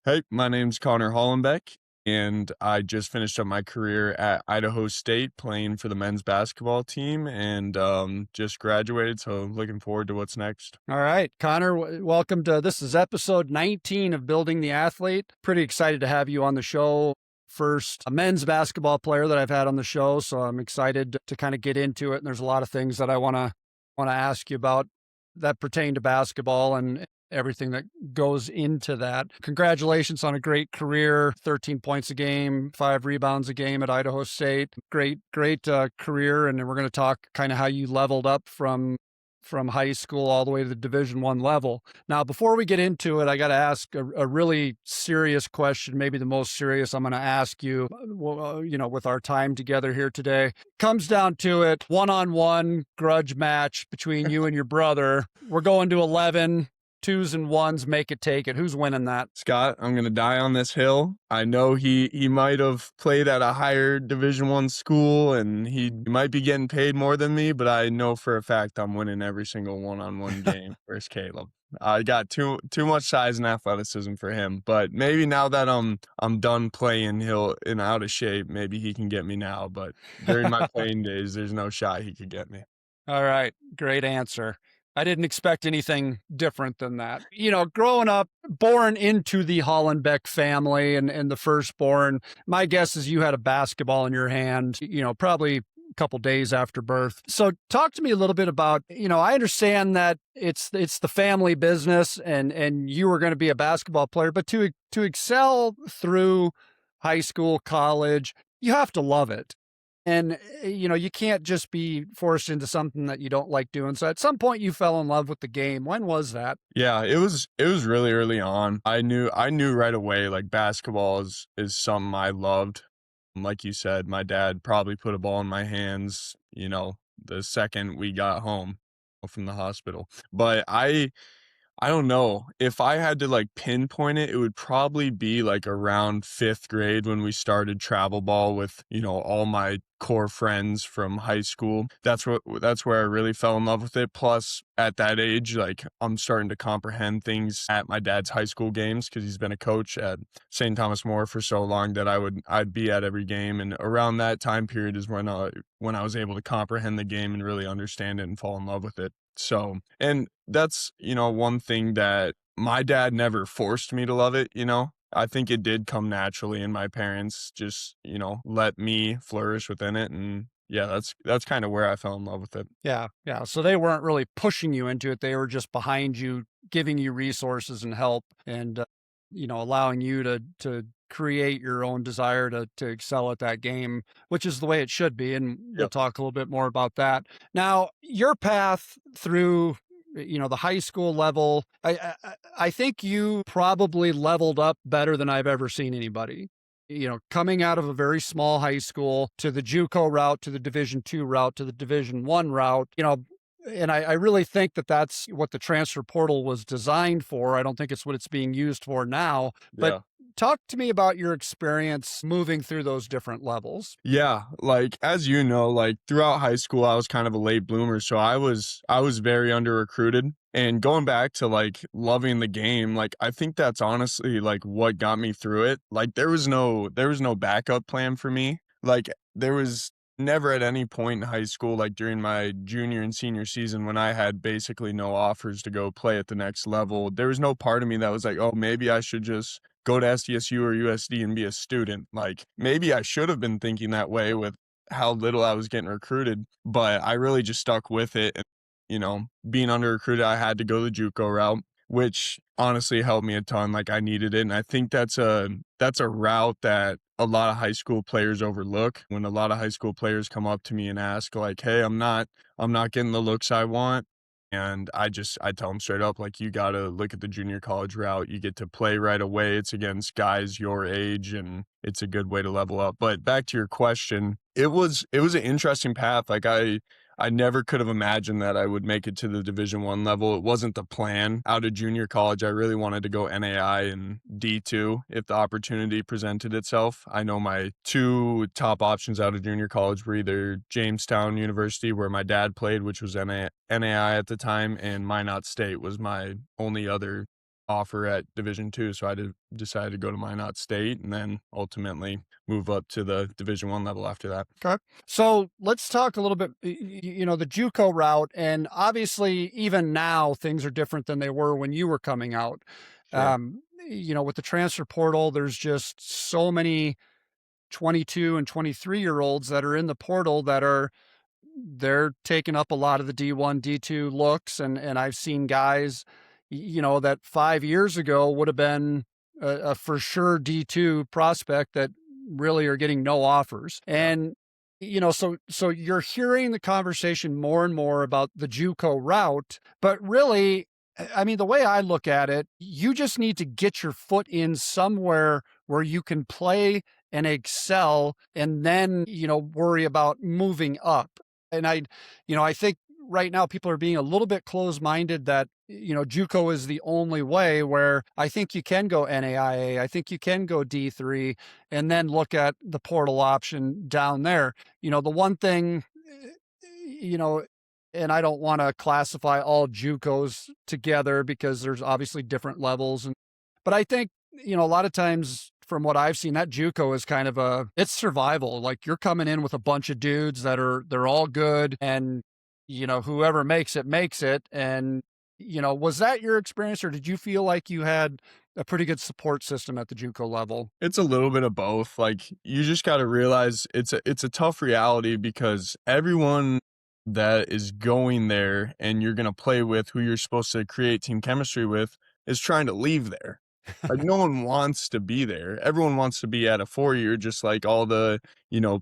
Hey, my name's Connor Hollenbeck, and I just finished up my career at Idaho State playing for the men's basketball team and just graduated, so looking forward to what's next. All right, Connor, welcome to this is episode 19 of Building the Athlete. Pretty excited to have you on the show. First, a men's basketball player that I've had on the show, so I'm excited to kind of get into it. And there's a lot of things that I want to ask you about that pertain to basketball and everything that goes into that. Congratulations on a great career, 13 points a game, 5 rebounds a game at Idaho State. Great career, and we're going to talk kind of how you leveled up from high school all the way to the Division I level. Now, before we get into it, I got to ask a really serious question, maybe the most serious I'm going to ask you, with our time together here today. Comes down to it, one-on-one grudge match between you and your brother. We're going to 11. Twos and ones, make it, take it. Who's winning that? Scott, I'm gonna die on this hill. I know he might have played at a higher Division I school, and he might be getting paid more than me, but I know for a fact I'm winning every single one-on-one game versus Caleb. I got too much size and athleticism for him, but maybe now that I'm done playing, he'll and out of shape, maybe he can get me now. But during my playing days, there's no shot he could get me. All right, great answer. I didn't expect anything different than that. Growing up, born into the Hollenbeck family and the firstborn, my guess is you had a basketball in your hand, probably a couple days after birth. So talk to me a little bit about, I understand that it's the family business and you were going to be a basketball player, but to excel through high school, college, you have to love it. And, you can't just be forced into something that you don't like doing. So at some point you fell in love with the game. When was that? Yeah, it was really early on. I knew right away like basketball is something I loved. Like you said, my dad probably put a ball in my hands, the second we got home from the hospital. But I don't know. If I had to like pinpoint it, it would probably be like around 5th grade when we started travel ball with, all my core friends from high school. That's where I really fell in love with it. Plus at that age, like I'm starting to comprehend things at my dad's high school games because he's been a coach at St. Thomas More for so long that I'd be at every game. And around that time period is when I was able to comprehend the game and really understand it and fall in love with it. So, and that's, one thing that my dad never forced me to love it. I think it did come naturally, and my parents just, let me flourish within it. And yeah, that's kind of where I fell in love with it. Yeah. Yeah. So they weren't really pushing you into it. They were just behind you, giving you resources and help and, allowing you to create your own desire to excel at that game, which is the way it should be. And we'll Yep. talk a little bit more about that. Now, your path through the high school level, I think you probably leveled up better than I've ever seen anybody. Coming out of a very small high school to the JUCO route, to the Division II route, to the Division I route, and I really think that that's what the transfer portal was designed for. I don't think it's what it's being used for now. But Yeah. talk to me about your experience moving through those different levels. Yeah, like as you know, like throughout high school, I was kind of a late bloomer, so I was very under recruited. And going back to like loving the game, like I think that's honestly like what got me through it. Like there was no backup plan for me. Like there was never at any point in high school, like during my junior and senior season when I had basically no offers to go play at the next level, there was no part of me that was like, oh, maybe I should just go to SDSU or USD and be a student. Like maybe I should have been thinking that way with how little I was getting recruited, but I really just stuck with it. And, being under recruited, I had to go the JUCO route, which honestly helped me a ton. Like I needed it. And I think that's a route that a lot of high school players overlook. When a lot of high school players come up to me and ask like, hey, I'm not getting the looks I want. And I tell them straight up, like, you got to look at the junior college route. You get to play right away. It's against guys your age, and it's a good way to level up. But back to your question, it was an interesting path. Like I never could have imagined that I would make it to the Division I level. It wasn't the plan. Out of junior college, I really wanted to go NAI and D2 if the opportunity presented itself. I know my two top options out of junior college were either Jamestown University, where my dad played, which was NAI at the time, and Minot State was my only other offer at Division II, so decided to go to Minot State and then ultimately move up to the Division I level after that. Okay. So let's talk a little bit, the JUCO route. And obviously, even now, things are different than they were when you were coming out. Sure. With the transfer portal, there's just so many 22 and 23-year-olds that are in the portal that they're taking up a lot of the D1, D2 looks. And I've seen guys, that 5 years ago would have been a for sure D2 prospect that really are getting no offers. Yeah. And, so you're hearing the conversation more and more about the JUCO route, but really, I mean, the way I look at it, you just need to get your foot in somewhere where you can play and excel and then, worry about moving up. And I think right now people are being a little bit closed-minded that, JUCO is the only way, where I think you can go NAIA. I think you can go D3 and then look at the portal option down there. The one thing, you know, and I don't want to classify all JUCOs together because there's obviously different levels. But I think, a lot of times from what I've seen, that JUCO is kind of it's survival. Like, you're coming in with a bunch of dudes they're all good, and, whoever makes it. And, was that your experience, or did you feel like you had a pretty good support system at the JUCO level? It's a little bit of both. Like, you just got to realize it's a tough reality because everyone that is going there and you're going to play with, who you're supposed to create team chemistry with, is trying to leave there. Like, no one wants to be there. Everyone wants to be at a 4-year, just like all the,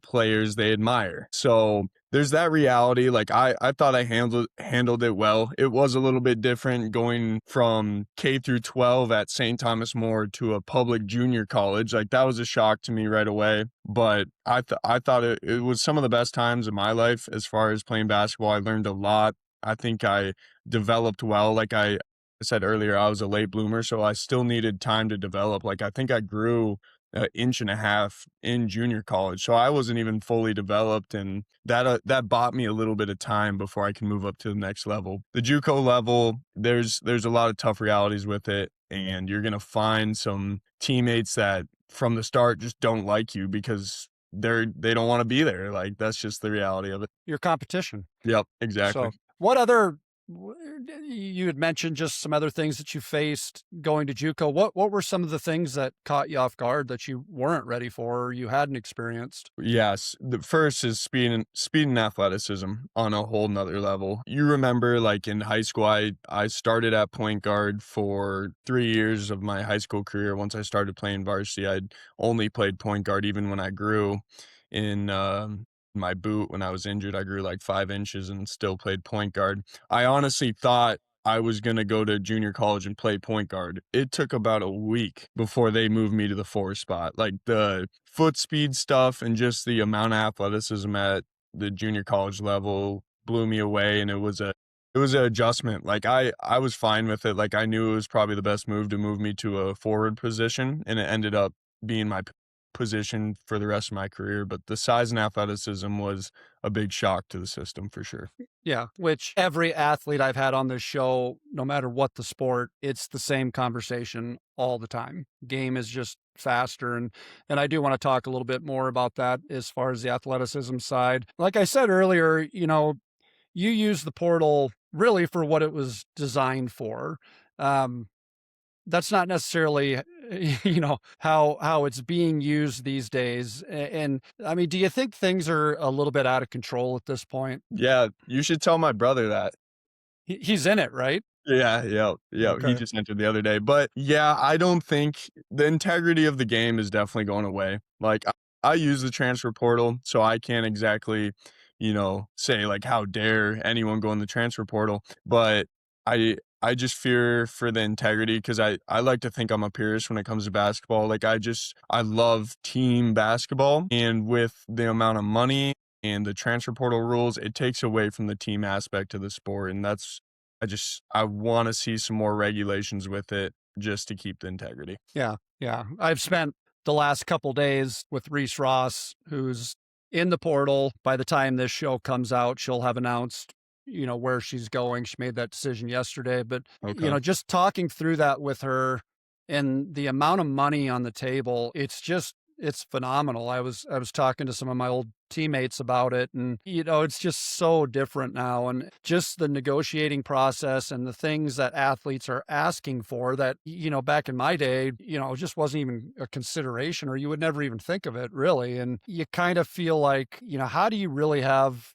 players they admire. So there's that reality. Like, I thought I handled it well. It was a little bit different going from K through 12 at St. Thomas More to a public junior college. Like, that was a shock to me right away. But I thought it was some of the best times of my life as far as playing basketball. I learned a lot. I think I developed well. Like I said earlier, I was a late bloomer, so I still needed time to develop. Like, I think I grew an inch and a half in junior college, so I wasn't even fully developed, and that bought me a little bit of time before I can move up to the next level. The JUCO level, there's a lot of tough realities with it, and you're gonna find some teammates that from the start just don't like you because they don't want to be there. Like, that's just the reality of it. Your competition. Yep, exactly. So, what other you had mentioned just some other things that you faced going to JUCO. What were some of the things that caught you off guard that you weren't ready for or you hadn't experienced? Yes, the first is speed and athleticism on a whole nother level. You remember, like, in high school, I started at point guard for 3 years of my high school career. Once I started playing varsity, I'd only played point guard even when I grew in, my boot when I was injured. I grew like 5 inches and still played point guard. I honestly thought I was gonna go to junior college and play point guard. It took about a week before they moved me to the 4 spot. Like, the foot speed stuff and just the amount of athleticism at the junior college level blew me away, and it was an adjustment. Like, I was fine with it. Like, I knew it was probably the best move to move me to a forward position, and it ended up being my position for the rest of my career. But the size and athleticism was a big shock to the system for sure. Yeah, which every athlete I've had on this show, no matter what the sport, it's the same conversation all the time. Game is just faster, and I do want to talk a little bit more about that as far as the athleticism side. Like I said earlier, you use the portal really for what it was designed for. Um, that's not necessarily how it's being used these days. And I mean, do you think things are a little bit out of control at this point? Yeah, you should tell my brother that. He's in it, right? Yeah, yeah, yeah, he Okay. just entered the other day, but, yeah, I don't think the integrity of the game is definitely going away. Like, I use the transfer portal, so I can't exactly, say, like, "How dare anyone go in the transfer portal," but I just fear for the integrity because I like to think I'm a purist when it comes to basketball. Like, I love team basketball, and with the amount of money and the transfer portal rules, it takes away from the team aspect of the sport, and I wanna see some more regulations with it just to keep the integrity. Yeah, yeah. I've spent the last couple days with Reese Ross, who's in the portal. By the time this show comes out, she'll have announced, where she's going. She made that decision yesterday, but, Okay. just talking through that with her and the amount of money on the table, it's phenomenal. I was talking to some of my old teammates about it, and it's just so different now, and just the negotiating process and the things that athletes are asking for that, back in my day, just wasn't even a consideration, or you would never even think of it really. And you kind of feel like, how do you really have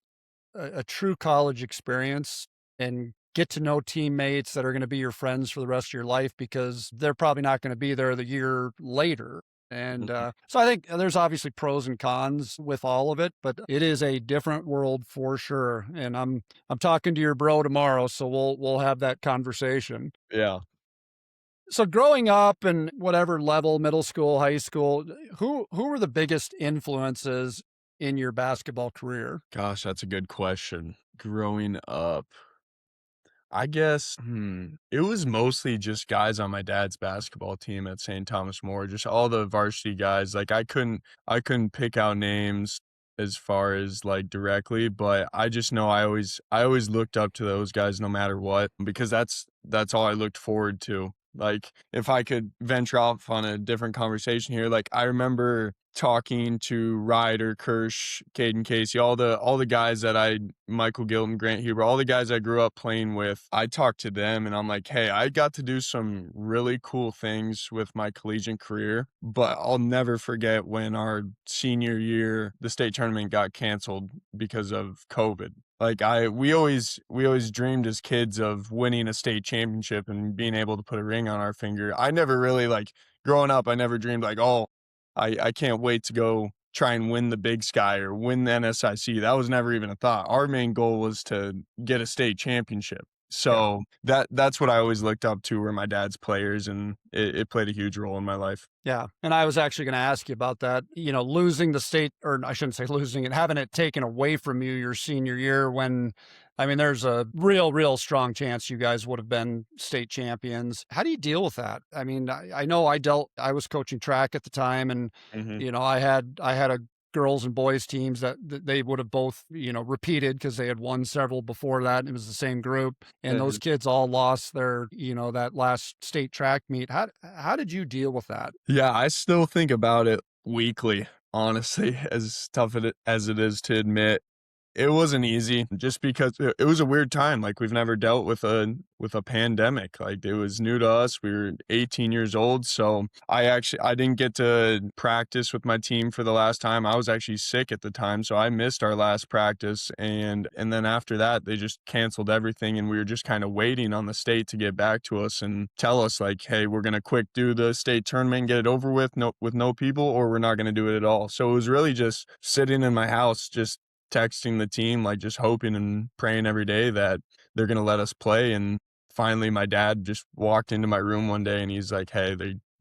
a true college experience and get to know teammates that are going to be your friends for the rest of your life, because they're probably not going to be there the year later. And Mhm. so I think there's obviously pros and cons with all of it, but it is a different world for sure. And I'm talking to your bro tomorrow, so we'll have that conversation. Yeah. So growing up and whatever level, middle school, high school, who were the biggest influences in your basketball career? Gosh, that's a good question. Growing up, I guess, it was mostly just guys on my dad's basketball team at St. Thomas More, just all the varsity guys. Like I couldn't pick out names as far as like directly, but I just know I always looked up to those guys no matter what, because that's all I looked forward to. Like if I could venture off on a different conversation here, like I remember talking to Ryder, Kirsch, Caden Casey, all the guys that Michael Gilton, Grant Huber, all the guys I grew up playing with. I talked to them and I'm like, hey, I got to do some really cool things with my collegiate career, but I'll never forget when our senior year, the state tournament got canceled because of COVID. Like we always dreamed as kids of winning a state championship and being able to put a ring on our finger. I never really like growing up, I never dreamed like, oh, I can't wait to go try and win the Big Sky or win the NSIC. That was never even a thought. Our main goal was to get a state championship. Yeah. So that's what I always looked up to, were my dad's players, and it played a huge role in my life. Yeah, and I was actually gonna ask you about that, losing the state, or I shouldn't say losing it, having it taken away from you your senior year when, I mean, there's a real strong chance you guys would have been state champions. How do you deal with that? I mean, I know I was coaching track at the time, and, Mhm. I had a girls and boys teams that they would have both, repeated because they had won several before that, and it was the same group, and those Mhm. kids all lost their, that last state track meet. How did you deal with that? Yeah, I still think about it weekly, honestly, as tough as it is to admit. It wasn't easy just because it was a weird time. Like, we've never dealt with a pandemic. Like, it was new to us. We were 18 years old, so I didn't get to practice with my team for the last time. I was actually sick at the time, so I missed our last practice, and then after that, they just canceled everything, and we were just kinda waiting on the state to get back to us and tell us, like, "Hey, we're gonna quick do the state tournament and get it over with no people, or we're not gonna do it at all." So it was really just sitting in my house, just texting the team, like, just hoping and praying every day that they're gonna let us play. And finally, my dad just walked into my room one day and he's like, "Hey,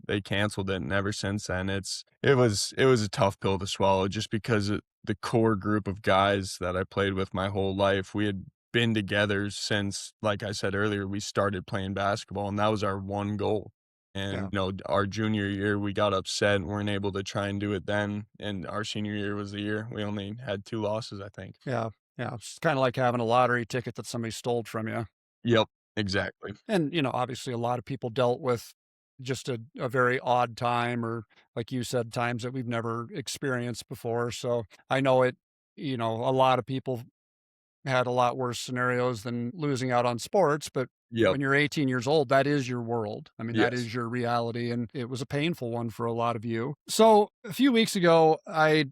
they canceled it." And ever since then, it was a tough pill to swallow, just because the core group of guys that I played with my whole life, we had been together since, like I said earlier, we started playing basketball, and that was our one goal. And, Yeah. our junior year, we got upset and weren't able to try and do it then, and our senior year was the year we only had 2 losses, I think. Yeah, yeah, it's kinda like having a lottery ticket that somebody stole from you. Yep, exactly. And, obviously, a lot of people dealt with just a very odd time, or, like you said, times that we've never experienced before. So I know a lot of people had a lot worse scenarios than losing out on sports, but Yep. when you're 18 years old, that is your world. I mean, that Yes. is your reality, and it was a painful one for a lot of you. So a few weeks ago, I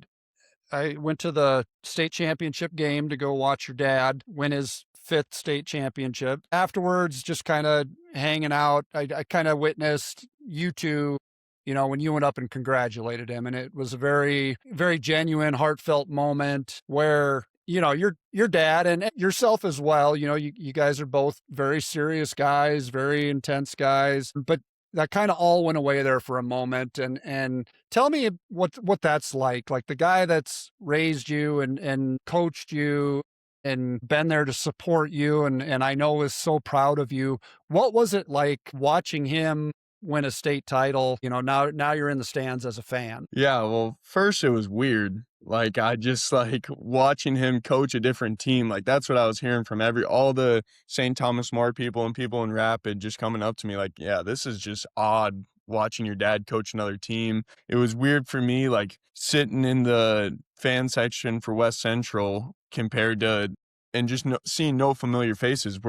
went to the state championship game to go watch your dad win his fifth state championship. Afterwards, just kind of hanging out, I kind of witnessed you two, when you went up and congratulated him. And it was a very genuine, heartfelt moment where, your dad and yourself as well, you guys are both very serious guys, very intense guys, but that kind of all went away there for a moment. And tell me what that's like the guy that's raised you and coached you and been there to support you, and I know is so proud of you. What was it like watching him win a state title? Now you're in the stands as a fan. Yeah, well, first it was weird Like, I just like watching him coach a different team, like, that's what I was hearing from all the St. Thomas More people and people in Rapid just coming up to me like, "Yeah, this is just odd watching your dad coach another team." It was weird for me, like, sitting in the fan section for West Central compared to and just seeing no familiar faces.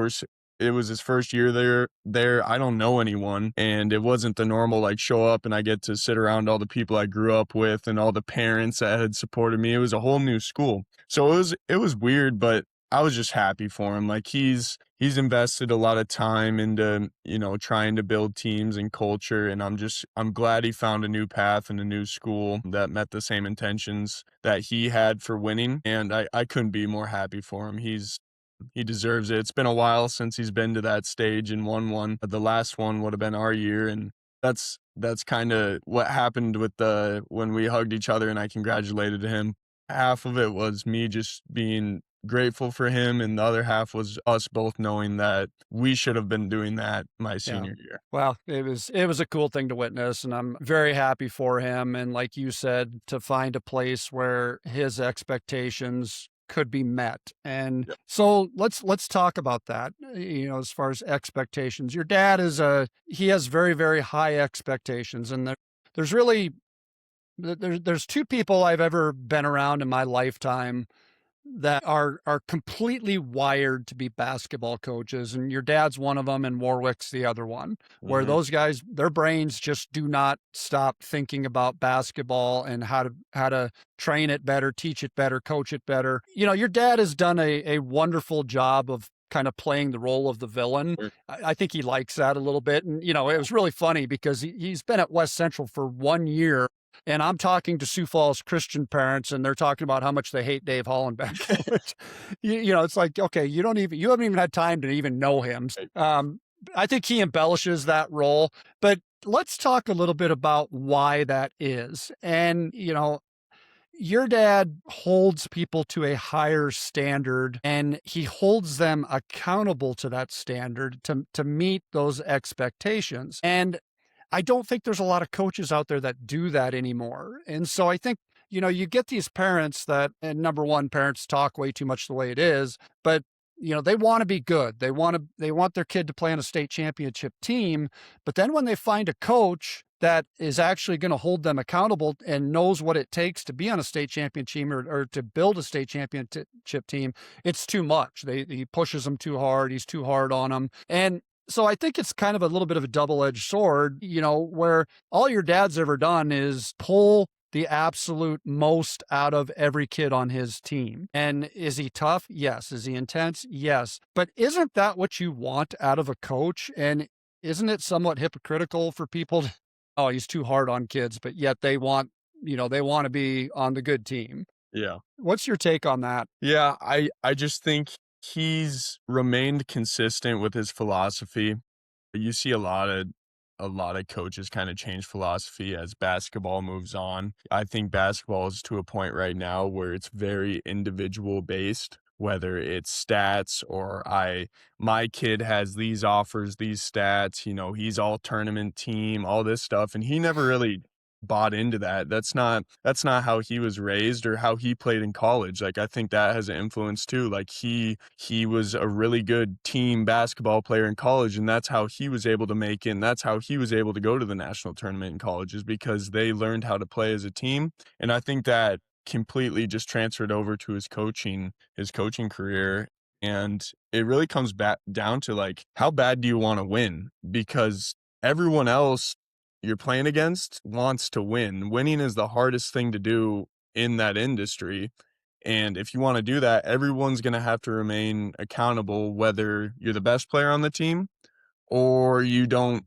It was his first year there, I don't know anyone, and it wasn't the normal, like, show up and I get to sit around all the people I grew up with and all the parents that had supported me. It was a whole new school. So it was weird, but I was just happy for him. Like, he's invested a lot of time into, trying to build teams and culture, and I'm glad he found a new path and a new school that met the same intentions that he had for winning, and I couldn't be more happy for him. He deserves it. It's been a while since he's been to that stage and won one. The last one would have been our year, and that's kinda what happened with the when we hugged each other and I congratulated him. Half of it was me just being grateful for him, and the other half was us both knowing that we should have been doing that my Yeah. senior year. Well, it was a cool thing to witness, and I'm very happy for him. And like you said, to find a place where his expectations could be met. And Yep. so let's talk about that. As far as expectations, your dad he has very, very high expectations, and there's really there's two people I've ever been around in my lifetime that are completely wired to be basketball coaches, and your dad's one of them and Warwick's the other one, where Mhm. those guys, their brains just do not stop thinking about basketball and how to train it better, teach it better, coach it better. Your dad has done a wonderful job of kind of playing the role of the villain. Sure. I think he likes that a little bit. And it was really funny because he's been at West Central for 1 year, and I'm talking to Sioux Falls Christian parents, and they're talking about how much they hate Dave Hollenbeck. Which, it's like, okay, you haven't even had time to even know him. Right. I think he embellishes that role, but let's talk a little bit about why that is. And your dad holds people to a higher standard, and he holds them accountable to that standard to meet those expectations. And I don't think there's a lot of coaches out there that do that anymore. And so I think, you get these parents that, and number one, parents talk way too much the way it is, but they want to be good. They want their kid to play on a state championship team. But then when they find a coach that is actually going to hold them accountable and knows what it takes to be on a state championship team, or to build a state championship team, it's too much. He pushes them too hard. He's too hard on them. And so I think it's kind of a little bit of a double-edged sword, where all your dad's ever done is pull the absolute most out of every kid on his team. And is he tough? Yes. Is he intense? Yes. But isn't that what you want out of a coach? And isn't it somewhat hypocritical for people to, oh, he's too hard on kids, but yet they want to be on the good team? Yeah. What's your take on that? Yeah, I just think he's remained consistent with his philosophy. You see a lot of coaches kind of change philosophy as basketball moves on. I think basketball is to a point right now where it's very individual based, whether it's stats or my kid has these offers, these stats, he's all tournament team, all this stuff. And he never really bought into that. That's not how he was raised or how he played in college. Like, I think that has an influence too. Like, he was a really good team basketball player in college, and that's how he was able to make it, and that's how he was able to go to the national tournament in college, is because they learned how to play as a team. And I think that completely just transferred over to his coaching career. And it really comes back down to, like, how bad do you want to win? Because everyone else you're playing against wants to win. Winning is the hardest thing to do in that industry. And if you want to do that, everyone's going to have to remain accountable, whether you're the best player on the team or you don't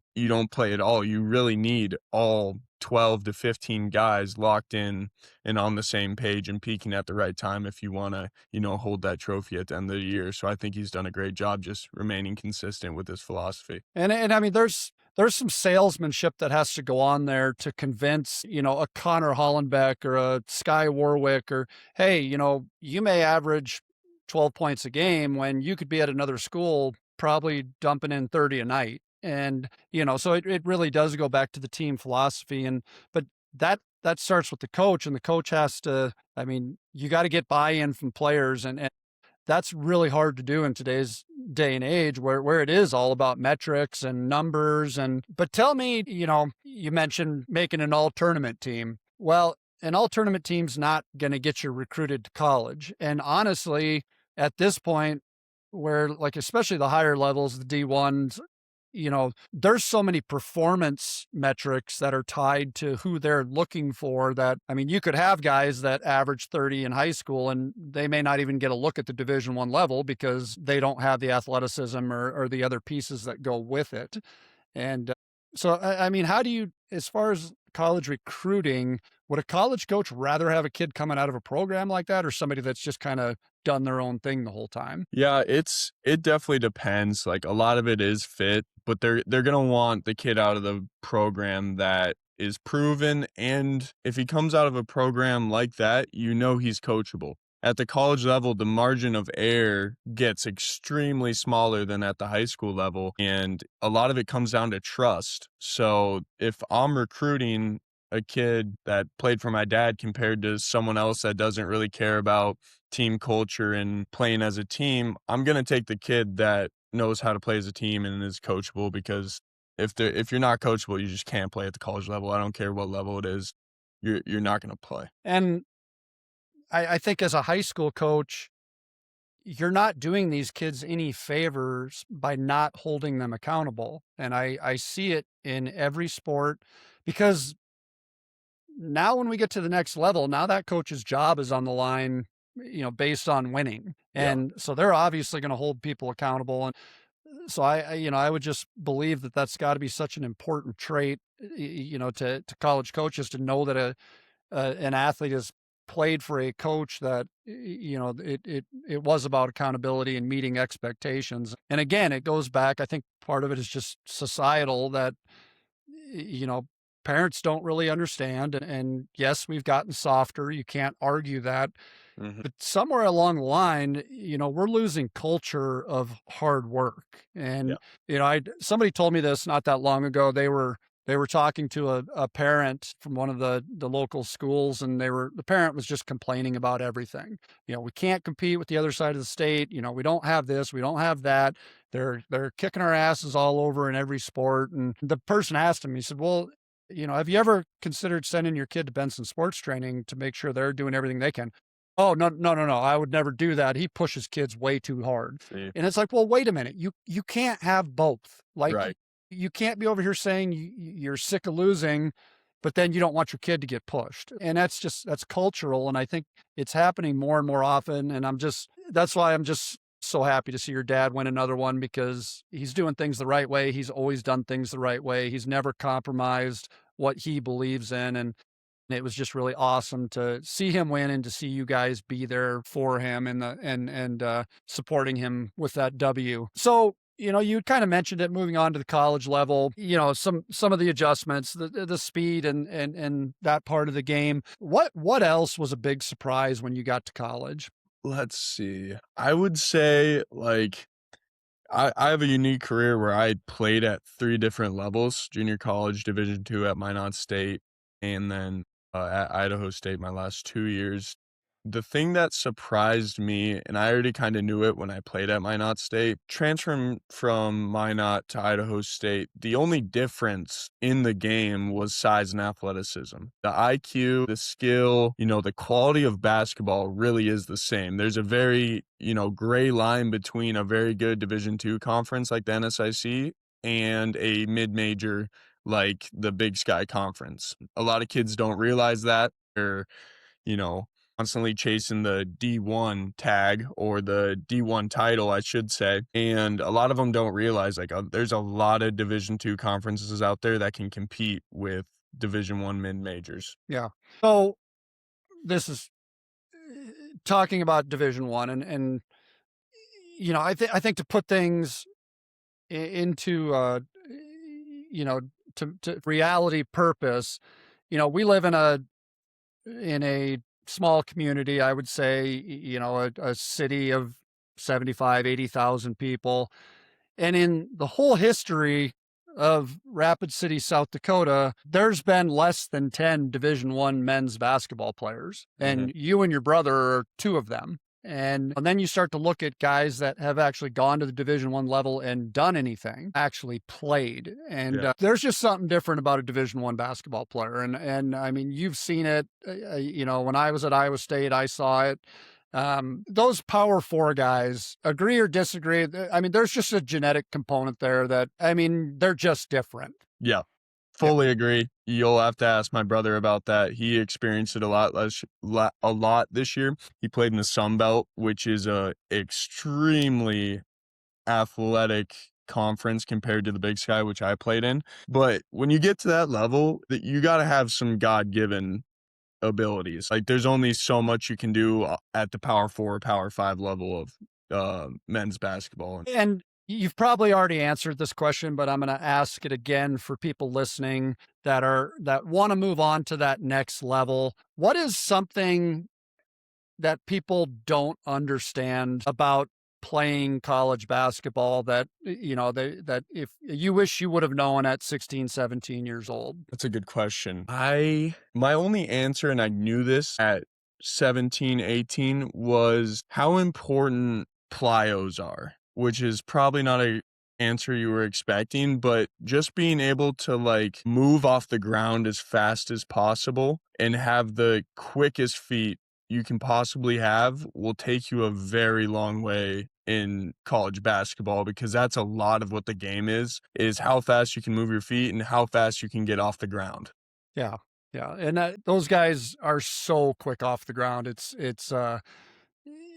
play at all. You really need all 12 to 15 guys locked in and on the same page and peaking at the right time if you want to, hold that trophy at the end of the year. So I think he's done a great job just remaining consistent with his philosophy. And I mean, there's some salesmanship that has to go on there to convince, a Connor Hollenbeck or a Sky Warwick, or, hey, you may average 12 points a game when you could be at another school probably dumping in 30 a night. And, so it really does go back to the team philosophy. But that that starts with the coach, and the coach has to, I mean, you got to get buy-in from players, and that's really hard to do in today's day and age where it is all about metrics and numbers. And but tell me, you mentioned making an all tournament team. Well, an all tournament team's not going to get you recruited to college. And honestly, at this point, where like especially the higher levels, the D1s, there's so many performance metrics that are tied to who they're looking for that, I mean, you could have guys that average 30 in high school and they may not even get a look at the Division 1 level because they don't have the athleticism or the other pieces that go with it. And so, I mean, how do you, as far as college recruiting, would a college coach rather have a kid coming out of a program like that or somebody that's just kind of done their own thing the whole time? Yeah, it definitely depends. Like a lot of it is fit, but they're gonna want the kid out of the program that is proven, and if he comes out of a program like that, he's coachable. At the college level, the margin of error gets extremely smaller than at the high school level, and a lot of it comes down to trust. So if I'm recruiting a kid that played for my dad compared to someone else that doesn't really care about team culture and playing as a team, I'm going to take the kid that knows how to play as a team and is coachable because if you're not coachable, you just can't play at the college level. I don't care what level it is. You're not going to play. And I think as a high school coach, you're not doing these kids any favors by not holding them accountable. And I see it in every sport because now when we get to the next level, now that coach's job is on the line, based on winning. Yeah. And so they're obviously going to hold people accountable. And so I would just believe that that's got to be such an important trait, to college coaches to know that an athlete has played for a coach that it was about accountability and meeting expectations. And again, it goes back. I think part of it is just societal that you know parents don't really understand. And yes, we've gotten softer. You can't argue that. Mhm. But somewhere along the line, we're losing culture of hard work. Yeah. And, I somebody told me this not that long ago. They were talking to a parent from one of the local schools, and the parent was just complaining about everything. We can't compete with the other side of the state. We don't have this, we don't have that. They're kicking our asses all over in every sport. And the person asked him, he said, well, have you ever considered sending your kid to Benson sports training to make sure they're doing everything they can? Oh, no, no, no, no, I would never do that. He pushes kids way too hard. See. And it's like, well, wait a minute. You can't have both. Like Right. you can't be over here saying you're sick of losing, but then you don't want your kid to get pushed. And that's cultural. And I think it's happening more and more often. And that's why I'm just so happy to see your dad win another one because he's doing things the right way. He's always done things the right way. He's never compromised what he believes in. And it was just really awesome to see him win and to see you guys be there for him and supporting him with that W. So, you kind of mentioned it moving on to the college level, some of the adjustments, the speed and that part of the game. What else was a big surprise when you got to college? Let's see. I would say like I have a unique career where I played at 3 different levels: junior college, Division II at Minot State, and then, at Idaho State my last 2 years. The thing that surprised me, and I already kinda knew it when I played at Minot State, transferring from Minot to Idaho State, the only difference in the game was size and athleticism. The IQ, the skill, the quality of basketball really is the same. There's a very, gray line between a very good Division II conference like the NSIC and a mid-major like the Big Sky Conference. A lot of kids don't realize that. They're, you know, constantly chasing the D1 tag or the D1 title, I should say. And a lot of them don't realize like there's a lot of Division II conferences out there that can compete with Division I mid majors. Yeah. So this is talking about Division 1 and I think to put things into you know to reality purpose, we live in a small community, I would say, a city of 75, 80,000 people. And in the whole history of Rapid City, South Dakota, there's been less than 10 Division I men's basketball players, Mhm. and you and your brother are two of them. And then you start to look at guys that have actually gone to the Division I level and done anything, actually played. And Yeah. there's just something different about a Division I basketball player. And I mean, you've seen it. When I was at Iowa State, I saw it. Those Power Four guys, agree or disagree. I mean, there's just a genetic component there that, I mean, they're just different. Yeah. Yeah. Fully agree. You'll have to ask my brother about that. He experienced it a lot this year. He played in the Sun Belt, which is a extremely athletic conference compared to the Big Sky, which I played in. But when you get to that level, that you got to have some God-given abilities. Like there's only so much you can do at the Power 4, Power 5 level of men's basketball. And you've probably already answered this question, but I'm going to ask it again for people listening that want to move on to that next level. What is something that people don't understand about playing college basketball that that if you wish you would have known at 16, 17 years old? That's a good question. My only answer, and I knew this at 17, 18, was how important plyos are, which is probably not a answer you were expecting, but just being able to like move off the ground as fast as possible and have the quickest feet you can possibly have will take you a very long way in college basketball, because that's a lot of what the game is how fast you can move your feet and how fast you can get off the ground. Yeah. Yeah. And those guys are so quick off the ground.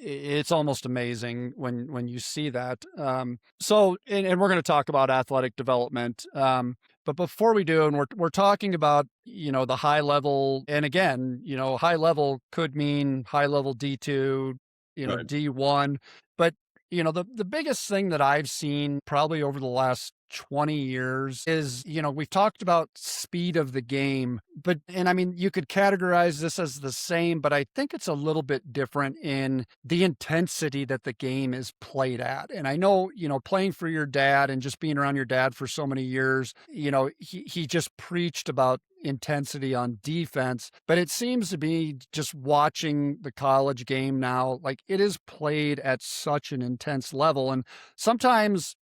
It's almost amazing when you see that. And we're going to talk about athletic development. But before we do, and we're talking about the high level, and again, high level could mean high level D2, Right. D1, but the biggest thing that I've seen probably over the last 20 years is, we've talked about speed of the game, and I mean, you could categorize this as the same, but I think it's a little bit different in the intensity that the game is played at. And I know, playing for your dad and just being around your dad for so many years, he just preached about intensity on defense, but it seems to be just watching the college game now, like it is played at such an intense level. And sometimes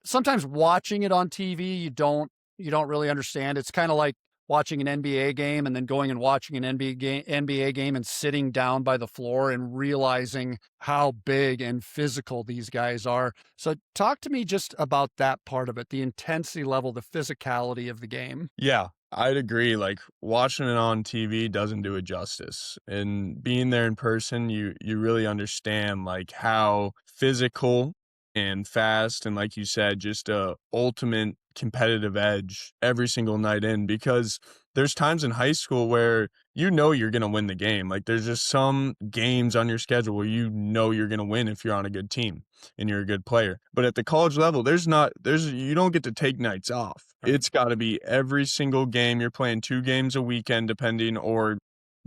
watching it on TV, you don't really understand. It's kind of like watching an NBA game and then going and watching an NBA game and sitting down by the floor and realizing how big and physical these guys are. So talk to me just about that part of it, the intensity level, the physicality of the game. Yeah, I'd agree. Like watching it on TV doesn't do it justice. And being there in person, you really understand like how physical and fast and, like you said, just a ultimate competitive edge every single night in, because there's times in high school where you're going to win the game. Like there's just some games on your schedule where you're going to win if you're on a good team and you're a good player. But at the college level, you don't get to take nights off. It's got to be every single game. You're playing 2 games a weekend, or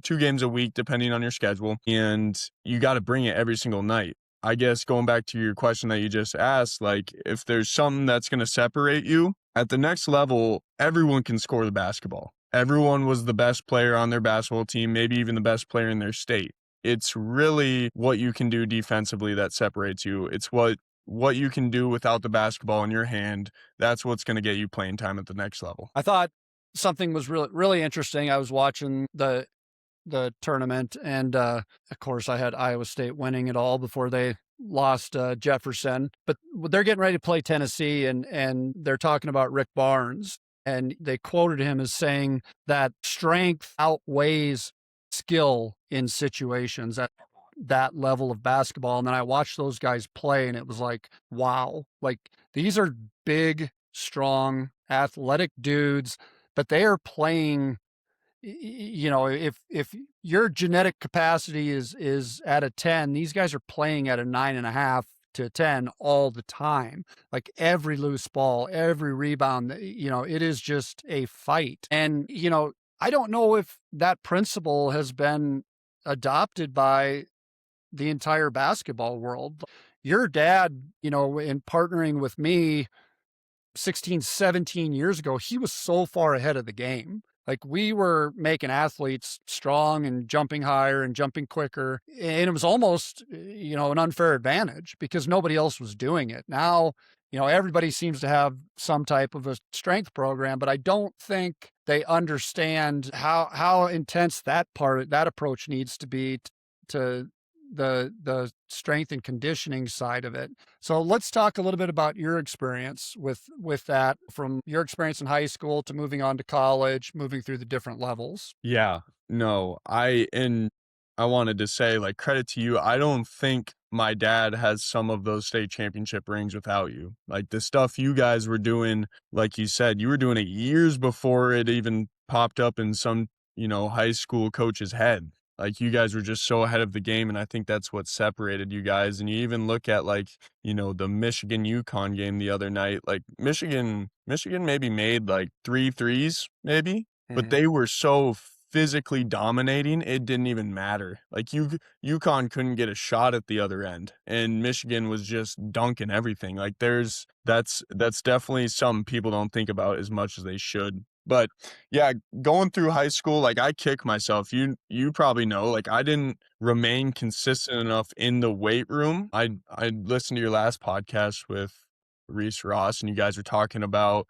2 games a week, depending on your schedule. And you got to bring it every single night. I guess going back to your question that you just asked, like if there's something that's going to separate you at the next level, everyone can score the basketball. Everyone was the best player on their basketball team, maybe even the best player in their state. It's really what you can do defensively that separates you. It's what you can do without the basketball in your hand. That's what's going to get you playing time at the next level. I thought something was really, really interesting. I was watching the tournament, and of course, I had Iowa State winning it all before they lost Jefferson. But they're getting ready to play Tennessee, and they're talking about Rick Barnes, and they quoted him as saying that strength outweighs skill in situations at that level of basketball. And then I watched those guys play, and it was like, wow, like these are big, strong, athletic dudes, but they are playing. If your genetic capacity is at a 10, these guys are playing at a 9.5 to a 10 all the time. Like every loose ball, every rebound, it is just a fight. And I don't know if that principle has been adopted by the entire basketball world. Your dad, in partnering with me, 16, 17 years ago, he was so far ahead of the game. Like we were making athletes strong and jumping higher and jumping quicker. And it was almost, an unfair advantage because nobody else was doing it. Now, everybody seems to have some type of a strength program, but I don't think they understand how intense that approach needs to be to the strength and conditioning side of it. So let's talk a little bit about your experience with that, from your experience in high school to moving on to college, moving through the different levels. Yeah. No, I wanted to say, like, credit to you. I don't think my dad has some of those state championship rings without you. Like, the stuff you guys were doing, like you said, you were doing it years before it even popped up in some, high school coach's head. Like, you guys were just so ahead of the game, and I think that's what separated you guys. And you even look at, like, the Michigan UConn game the other night. Like, Michigan maybe made like three threes, maybe, but Mhm. they were so physically dominating, it didn't even matter. Like, UConn couldn't get a shot at the other end, and Michigan was just dunking everything. Like, that's definitely something people don't think about as much as they should. But yeah, going through high school, like, I kick myself. You probably know, like, I didn't remain consistent enough in the weight room. I listened to your last podcast with Reese Ross, and you guys were talking about,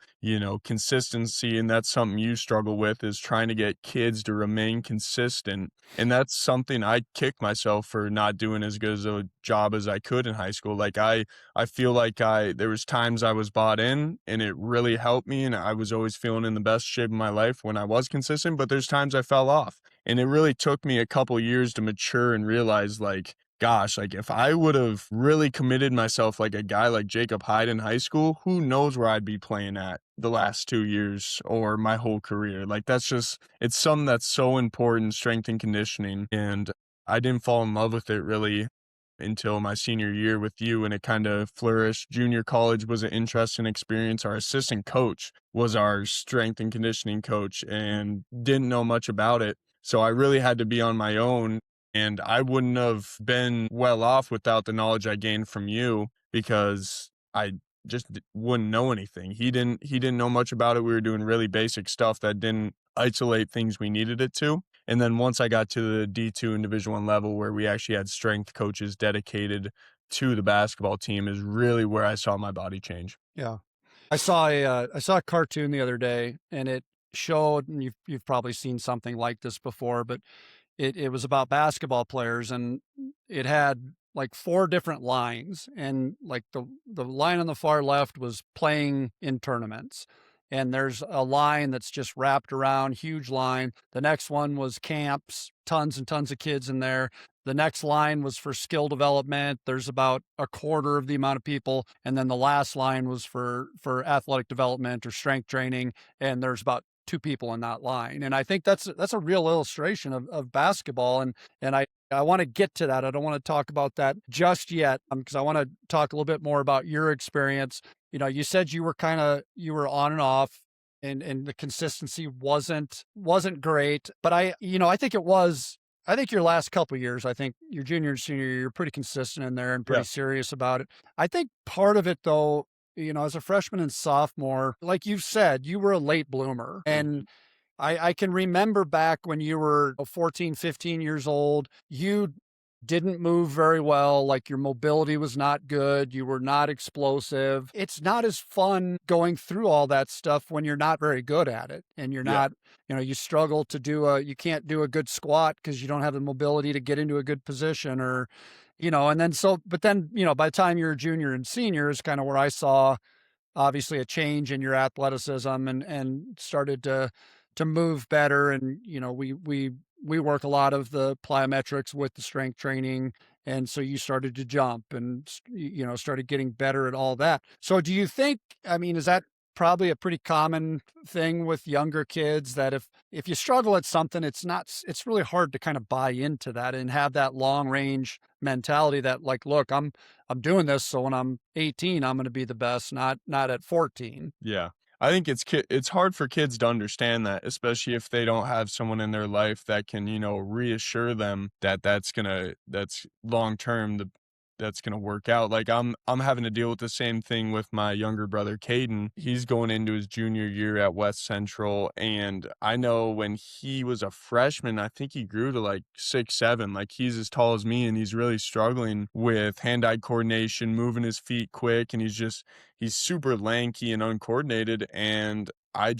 consistency, and that's something you struggle with, is trying to get kids to remain consistent. And that's something I kick myself for not doing as good as a job as I could in high school. Like, I feel like there was times I was bought in and it really helped me, and I was always feeling in the best shape of my life when I was consistent, but there's times I fell off. And it really took me a couple years to mature and realize, like, gosh, like, if I would have really committed myself like a guy like Jacob Hyde in high school, who knows where I'd be playing at the last 2 years or my whole career. Like, it's something that's so important, strength and conditioning. And I didn't fall in love with it really until my senior year with you, and it kind of flourished. Junior college was an interesting experience. Our assistant coach was our strength and conditioning coach and didn't know much about it. So I really had to be on my own, and I wouldn't have been well off without the knowledge I gained from you, because I just wouldn't know anything. He didn't know much about it. We were doing really basic stuff that didn't isolate things we needed it to. And then once I got to the D2 and Division I level, where we actually had strength coaches dedicated to the basketball team, is really where I saw my body change. Yeah. I saw a cartoon the other day, and it showed, and you've probably seen something like this before, but it was about basketball players, and it had like 4 different lines, and like the line on the far left was playing in tournaments. And there's a line that's just wrapped around, huge line. The next one was camps, tons and tons of kids in there. The next line was for skill development. There's about a quarter of the amount of people. And then the last line was for athletic development or strength training. And there's about 2 people in that line. And I think that's a real illustration of basketball. And I want to get to that. I don't want to talk about that just yet, because I want to talk a little bit more about your experience. You said you were on and off, and the consistency wasn't great, but I think your last couple of years, I think your junior and senior year, you're pretty consistent in there and Yeah. pretty serious about it. I think part of it though, as a freshman and sophomore, like you said, you were a late bloomer. Mhm. And I can remember back when you were 14, 15 years old, you didn't move very well. Like your mobility was not good. You were not explosive. It's not as fun going through all that stuff when you're not very good at it. And you're Yeah. not, you struggle to you can't do a good squat because you don't have the mobility to get into a good position, or, and then but then, by the time you're a junior and senior is kind of where I saw obviously a change in your athleticism, and started to move better. And we work a lot of the plyometrics with the strength training, and so you started to jump and started getting better at all that. So do you think, I mean, is that probably a pretty common thing with younger kids, that if you struggle at something, it's really hard to kind of buy into that and have that long range mentality that, like, look, I'm doing this, so when I'm 18, I'm going to be the best, not at 14. Yeah. I think it's hard for kids to understand that, especially if they don't have someone in their life that can, reassure them that that's long term that's gonna work out. Like, I'm having to deal with the same thing with my younger brother, Caden. He's going into his junior year at West Central, and I know when he was a freshman, I think he grew to, like, 6'7", like, he's as tall as me, and he's really struggling with hand-eye coordination, moving his feet quick, and he's super lanky and uncoordinated, and I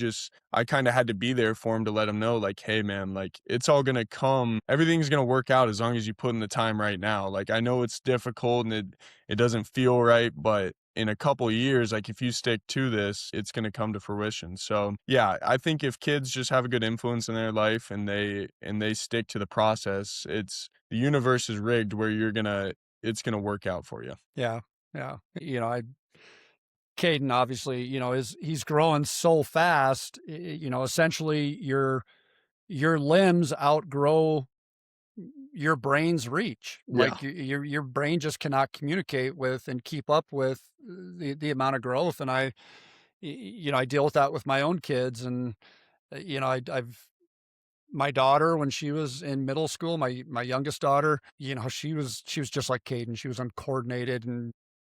kinda had to be there for him to let him know, like, "Hey, man, like, it's all gonna come everything's gonna work out as long as you put in the time right now." Like, I know it's difficult and it doesn't feel right, but in a couple years, like, if you stick to this, it's gonna come to fruition. So, yeah, I think if kids just have a good influence in their life and they stick to the process, the universe is rigged where it's gonna work out for you. Yeah. Yeah. Caden obviously, he's growing so fast, essentially your limbs outgrow your brain's reach. Yeah. Like your brain just cannot communicate with and keep up with the amount of growth. And I deal with that with my own kids. And I've my daughter, when she was in middle school, my youngest daughter, she was just like Caden. She was uncoordinated and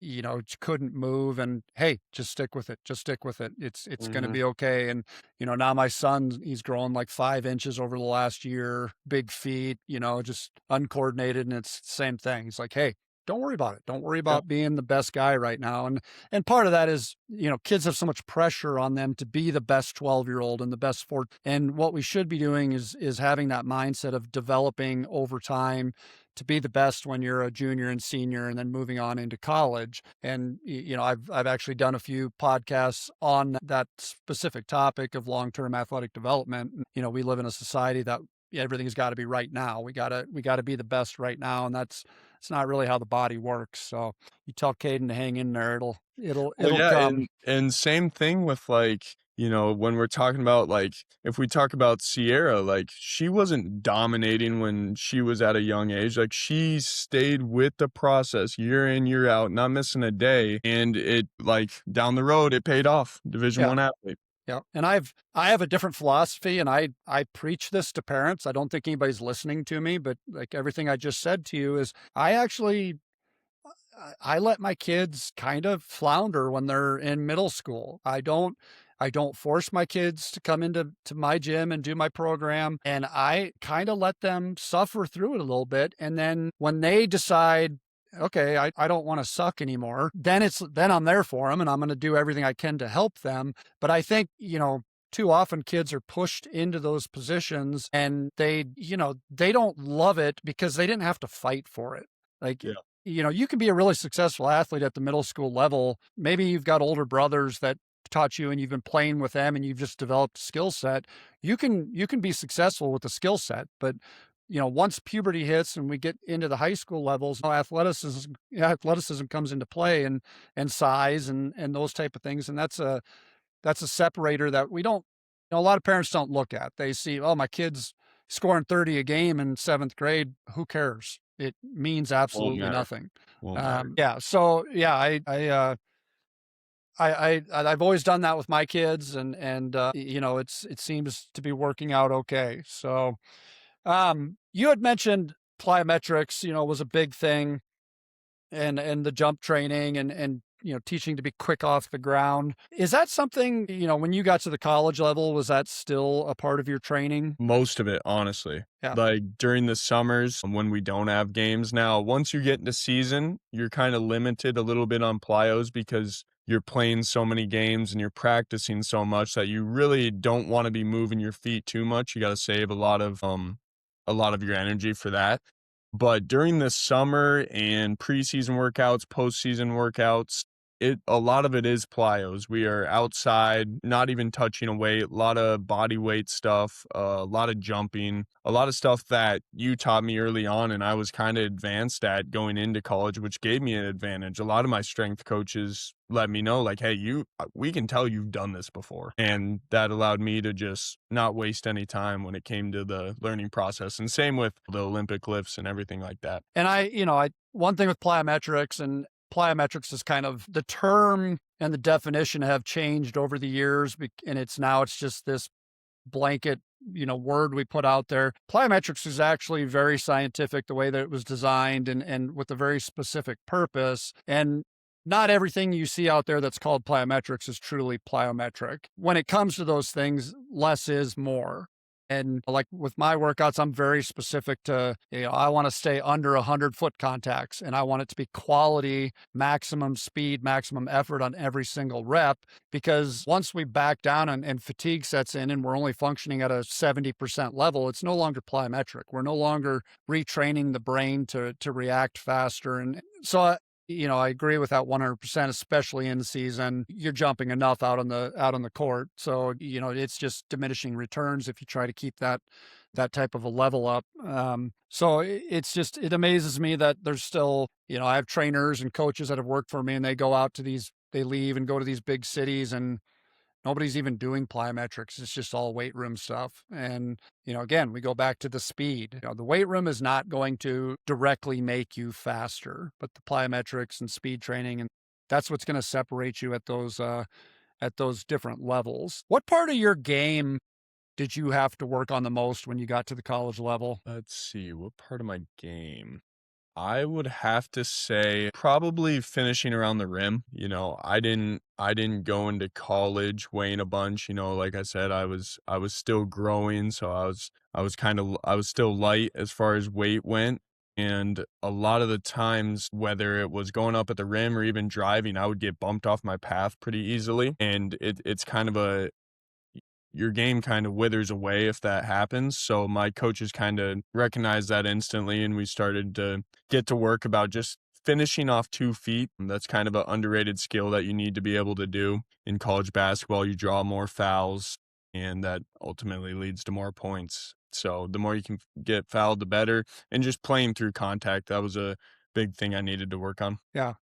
she couldn't move. And hey, just stick with it. Just stick with it. It's going to Mhm. be okay. And now my son, he's grown like 5 inches over the last year. Big feet. Just uncoordinated, and it's the same thing. It's like, hey. Don't worry about it. Don't worry Yeah. about being the best guy right now. And part of that is, kids have so much pressure on them to be the best 12-year-old and the best sport. And what we should be doing is having that mindset of developing over time to be the best when you're a junior and senior and then moving on into college. And I've actually done a few podcasts on that specific topic of long-term athletic development. We live in a society that everything's got to be right now. We got to be the best right now, and it's not really how the body works. So you tell Caden to hang in there. Well, It'll yeah, come. and same thing with, like, when we're talking about, like, if we talk about Sierra, like, she wasn't dominating when she was at a young age, like, she stayed with the process year in, year out, not missing a day, and down the road, it paid off. Division Yeah. One athlete. Yeah. And I have a different philosophy, and I preach this to parents. I don't think anybody's listening to me, but like everything I just said to you is I let my kids kind of flounder when they're in middle school. I don't force my kids to come into my gym and do my program, and I kind of let them suffer through it a little bit. And then when they decide, okay, I don't want to suck anymore, then I'm there for them and I'm going to do everything I can to help them. But I think, too often kids are pushed into those positions and they don't love it because they didn't have to fight for it. Like, Yeah. you can be a really successful athlete at the middle school level. Maybe you've got older brothers that taught you and you've been playing with them and you've just developed a skill set. You can be successful with a skill set, but once puberty hits and we get into the high school levels, athleticism comes into play, and size and those type of things. And that's a separator that we don't a lot of parents don't look at. They see, oh, my kid's scoring 30 a game in 7th grade. Who cares? It means Won't absolutely matter. nothing. Won't matter. Yeah. So yeah, I've always done that with my kids, and it seems to be working out okay. So you had mentioned plyometrics, was a big thing, and the jump training and teaching to be quick off the ground. Is that something, when you got to the college level, was that still a part of your training? Most of it, honestly. Yeah. Like, during the summers when we don't have games now, once you get into season, you're kinda limited a little bit on plyos because you're playing so many games and you're practicing so much that you really don't wanna be moving your feet too much. You gotta save a lot of your energy for that. But during the summer and preseason workouts, postseason workouts, a lot of it is plyos. We are outside, not even touching a weight, a lot of body weight stuff, a lot of jumping, a lot of stuff that you taught me early on and I was kind of advanced at going into college, which gave me an advantage. A lot of my strength coaches let me know, like, hey, we can tell you've done this before. And that allowed me to just not waste any time when it came to the learning process. And same with the Olympic lifts and everything like that. And one thing with plyometrics is kind of the term and the definition have changed over the years, and it's just this blanket word we put out there. Plyometrics is actually very scientific, the way that it was designed and with a very specific purpose. And not everything you see out there that's called plyometrics is truly plyometric. When it comes to those things, less is more. And like with my workouts, I'm very specific to, I want to stay under 100-foot contacts and I want it to be quality, maximum speed, maximum effort on every single rep. Because once we back down and fatigue sets in and we're only functioning at a 70% level, it's no longer plyometric. We're no longer retraining the brain to react faster. And so I agree with that 100%, especially in season. You're jumping enough out on the court. So, it's just diminishing returns if you try to keep that type of a level up. So it amazes me that there's still, I have trainers and coaches that have worked for me and they leave and go to these big cities and nobody's even doing plyometrics. It's just all weight room stuff. And, again, we go back to the speed. The weight room is not going to directly make you faster, but the plyometrics and speed training, and that's what's going to separate you at those different levels. What part of your game did you have to work on the most when you got to the college level? Let's see, what part of my game? I would have to say probably finishing around the rim. I didn't go into college weighing a bunch, like I said, I was still growing, so I was still light as far as weight went. And a lot of the times, whether it was going up at the rim or even driving, I would get bumped off my path pretty easily. And it's kind of your game kind of withers away if that happens. So my coaches kind of recognized that instantly, and we started to get to work about just finishing off 2 feet. And that's kind of an underrated skill that you need to be able to do in college basketball. You draw more fouls, and that ultimately leads to more points. So the more you can get fouled, the better. And just playing through contact, that was a big thing I needed to work on. Yeah.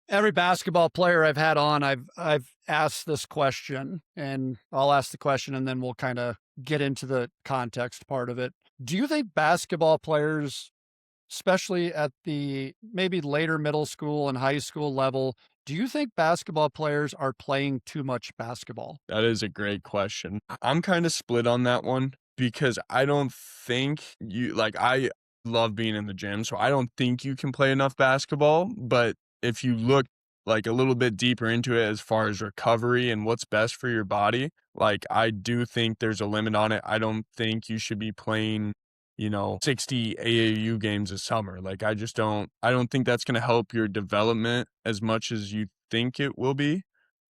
Every basketball player I've had on, I've asked this question, and I'll ask the question, and then we'll kind of get into the context part of it. Do you think basketball players, especially at the maybe later middle school and high school level, do you think basketball players are playing too much basketball? That is a great question. I'm kind of split on that one because I don't think I love being in the gym, so I don't think you can play enough basketball. But if you look like a little bit deeper into it as far as recovery and what's best for your body, like I do think there's a limit on it. I don't think you should be playing, 60 AAU games a summer. Like I don't think that's going to help your development as much as you think it will be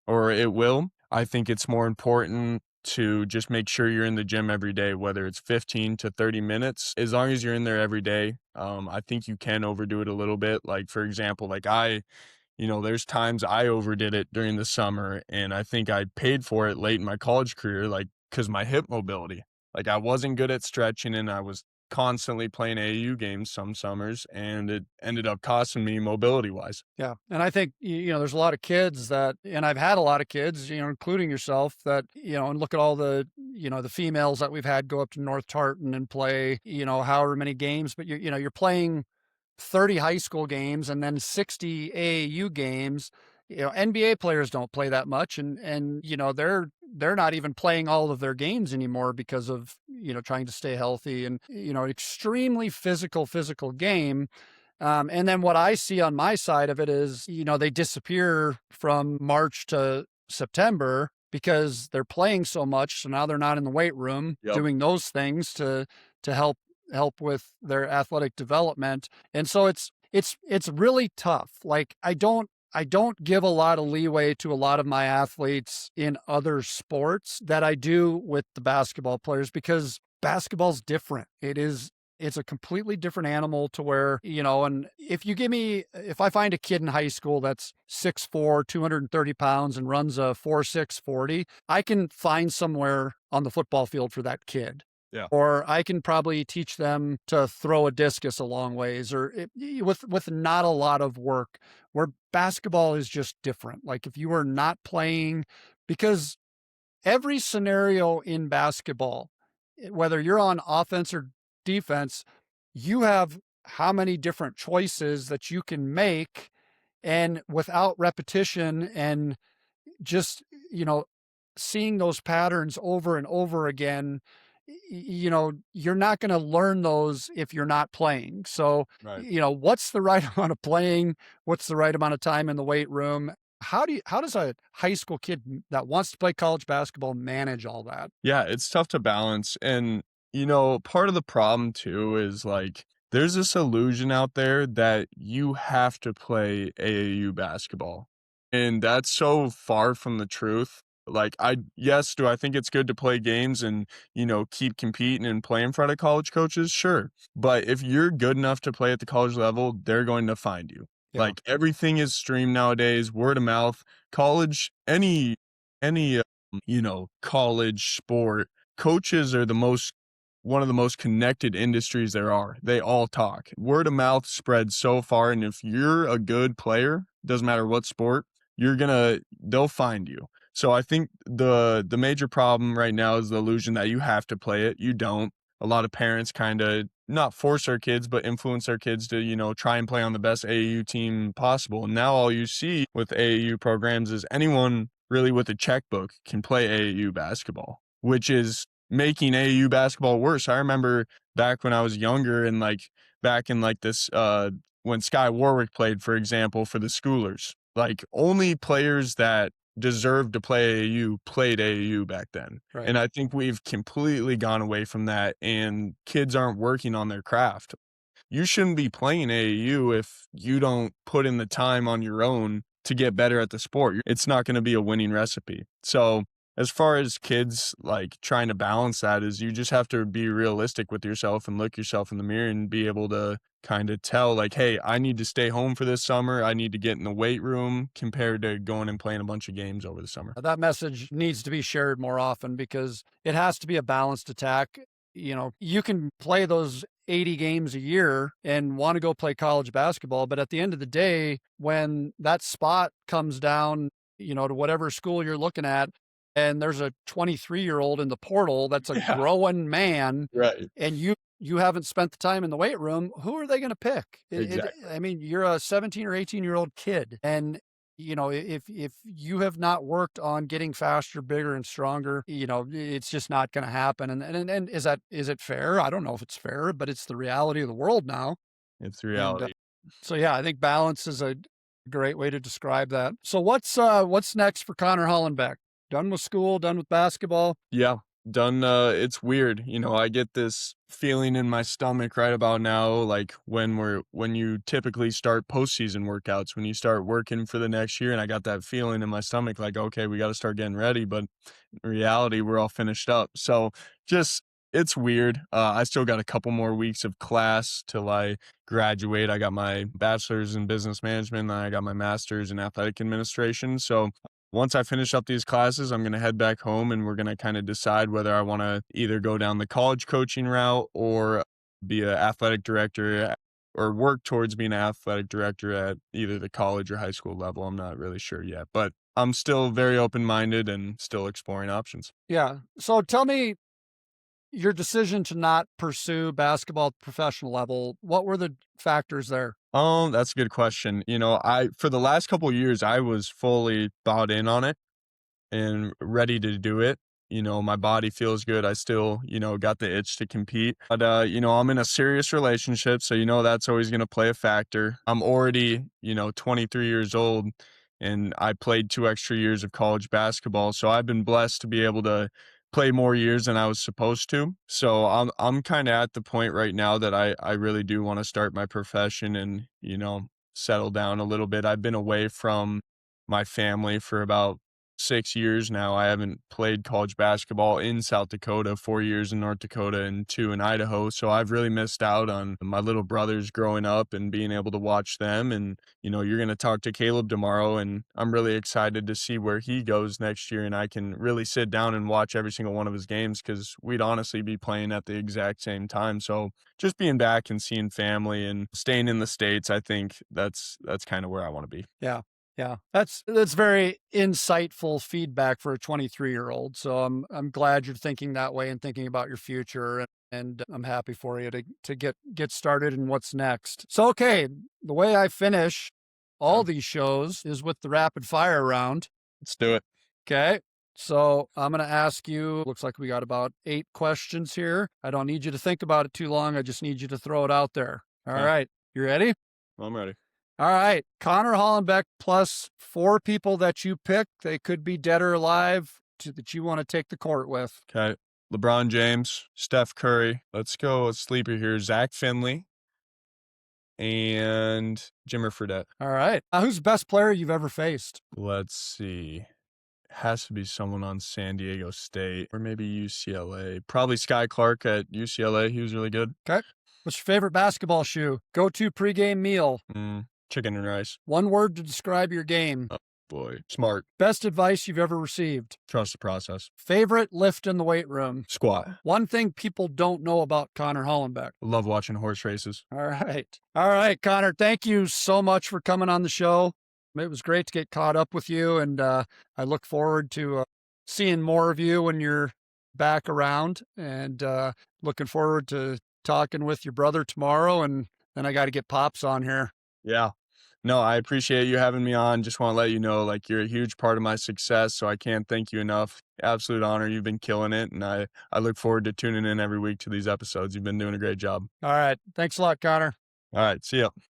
or it will. I think it's more important to just make sure you're in the gym every day, whether it's 15 to 30 minutes. As long as you're in there every day, I think you can overdo it a little bit. Like, for example, there's times I overdid it during the summer, and I think I paid for it late in my college career, like, because my hip mobility. Like, I wasn't good at stretching, and I was constantly playing AAU games some summers, and it ended up costing me mobility-wise. Yeah. And I think, there's a lot of kids and I've had a lot of kids, including yourself that, and look at all the females that we've had go up to North Tartan and play, however many games, but you're playing 30 high school games and then 60 AAU games. NBA players don't play that much and they're not even playing all of their games anymore because of, trying to stay healthy and, extremely physical game. And then what I see on my side of it is, they disappear from March to September because they're playing so much. So now they're not in the weight room Yep. doing those things to help with their athletic development. And so it's really tough. Like I don't give a lot of leeway to a lot of my athletes in other sports that I do with the basketball players because basketball's different. It's a completely different animal to where, and if I find a kid in high school that's 6'4", 230 pounds and runs a 4.6 40, I can find somewhere on the football field for that kid. Yeah. Or I can probably teach them to throw a discus a long ways with not a lot of work, where basketball is just different. Like if you are not playing, because every scenario in basketball, whether you're on offense or defense, you have how many different choices that you can make. And without repetition and just, seeing those patterns over and over again, you're not going to learn those if you're not playing. So, Right. what's the right amount of playing? What's the right amount of time in the weight room? How does a high school kid that wants to play college basketball manage all that? Yeah, it's tough to balance. And, part of the problem too is like there's this illusion out there that you have to play AAU basketball. And that's so far from the truth. Like, yes, do I think it's good to play games and, keep competing and play in front of college coaches? Sure. But if you're good enough to play at the college level, they're going to find you. Yeah, Like everything is streamed nowadays, word of mouth, college, any college sport, coaches are one of the most connected industries there are. They all talk. Word of mouth spreads so far, and if you're a good player, doesn't matter what sport, they'll find you. So I think the major problem right now is the illusion that you have to play it. You don't. A lot of parents kind of not force their kids, but influence their kids to, try and play on the best AAU team possible. And now all you see with AAU programs is anyone really with a checkbook can play AAU basketball, which is making AAU basketball worse. I remember back when I was younger and back in this when Sky Warwick played, for example, for the Schoolers, like only players that deserved to play AAU played AAU back then. right. And I think we've completely gone away from that and kids aren't working on their craft. You shouldn't be playing AAU if you don't put in the time on your own to get better at the sport. It's not going to be a winning recipe. So, as far as kids like trying to balance that is you just have to be realistic with yourself and look yourself in the mirror and be able to kind of tell like, hey, I need to stay home for this summer. I need to get in the weight room compared to going and playing a bunch of games over the summer. That message needs to be shared more often because it has to be a balanced attack. You can play those 80 games a year and want to go play college basketball, but at the end of the day, when that spot comes down, to whatever school you're looking at, and there's a 23-year-old in the portal that's a Yeah, growing man, right. and you haven't spent the time in the weight room, who are they going to pick? Exactly. I mean, you're a 17 or 18-year-old kid, and if you have not worked on getting faster, bigger, and stronger, it's just not going to happen. And is it fair? I don't know if it's fair, but it's the reality of the world now. It's the And reality. so, yeah, I think balance is a great way to describe that. So, what's next for Connor Hollenbeck? Done with school? Done with basketball? Yeah, done, it's weird, I get this feeling in my stomach right about now, like, when you typically start postseason workouts, when you start working for the next year, and I got that feeling in my stomach like, "Okay, we gotta start getting ready," but in reality, we're all finished up, so, just it's weird, I still got a couple more weeks of class till I graduate. I got my bachelor's in business management, and I got my master's in athletic administration, so once I finish up these classes, I'm gonna head back home and we're gonna kinda decide whether I wanna either go down the college coaching route or be an athletic director or work towards being an athletic director at either the college or high school level. I'm not really sure yet, but I'm still very open-minded and still exploring options. Yeah. So, tell me your decision to not pursue basketball at the professional level. What were the factors there? That's a good question. I for the last couple years, I was fully bought in on it and ready to do it. My body feels good. I still, got the itch to compete. But I'm in a serious relationship, so that's always going to play a factor. I'm already, 23 years old and I played 2 extra years of college basketball, so I've been blessed to be able to play more years than I was supposed to. So I'm kind of at the point right now that I really do want to start my profession and, settle down a little bit. I've been away from my family for about 6 years now. I haven't played college basketball in South Dakota, 4 years in North Dakota, and two in Idaho. So I've really missed out on my little brothers growing up and being able to watch them. And, you're going to talk to Caleb tomorrow, and I'm really excited to see where he goes next year. And I can really sit down and watch every single one of his games because we'd honestly be playing at the exact same time. So just being back and seeing family and staying in the States, I think that's kind of where I want to be. Yeah. Yeah. That's very insightful feedback for a 23-year-old. So I'm glad you're thinking that way and thinking about your future, and I'm happy for you to get started and what's next. So okay, the way I finish Yeah, all these shows is with the rapid fire round. let's do it. Okay. So I'm going to ask you, looks like we got about 8 questions here. I don't need you to think about it too long. I just need you to throw it out there. All Okay, right. You ready? I'm ready. All right. Connor Hollenbeck plus 4 people that you pick. They could be dead or alive that you want to take the court with. Okay, LeBron James, Steph Curry. Let's go with sleeper here. Zach Finley and Jimmer Fredette. All right. Who's the best player you've ever faced? Let's see. Has to be someone on San Diego State or maybe UCLA. Probably Sky Clark at UCLA. He was really good. Okay. What's your favorite basketball shoe? Go-to pregame meal? Chicken and rice. One word to describe your game? Oh boy. Smart. Best advice you've ever received? Trust the process. Favorite lift in the weight room? Squat. One thing people don't know about Connor Hollenbeck. Love watching horse races. All right. All right, Connor, thank you so much for coming on the show. It was great to get caught up with you, and I look forward to seeing more of you when you're back around, and looking forward to talking with your brother tomorrow, and then I got to get Pops on here. Yeah. No, I appreciate you having me on. Just want to let you know, like, you're a huge part of my success, so I can't thank you enough. Absolute honor. You've been killing it, and I look forward to tuning in every week to these episodes. You've been doing a great job. All right. Thanks a lot, Connor. All right. See ya.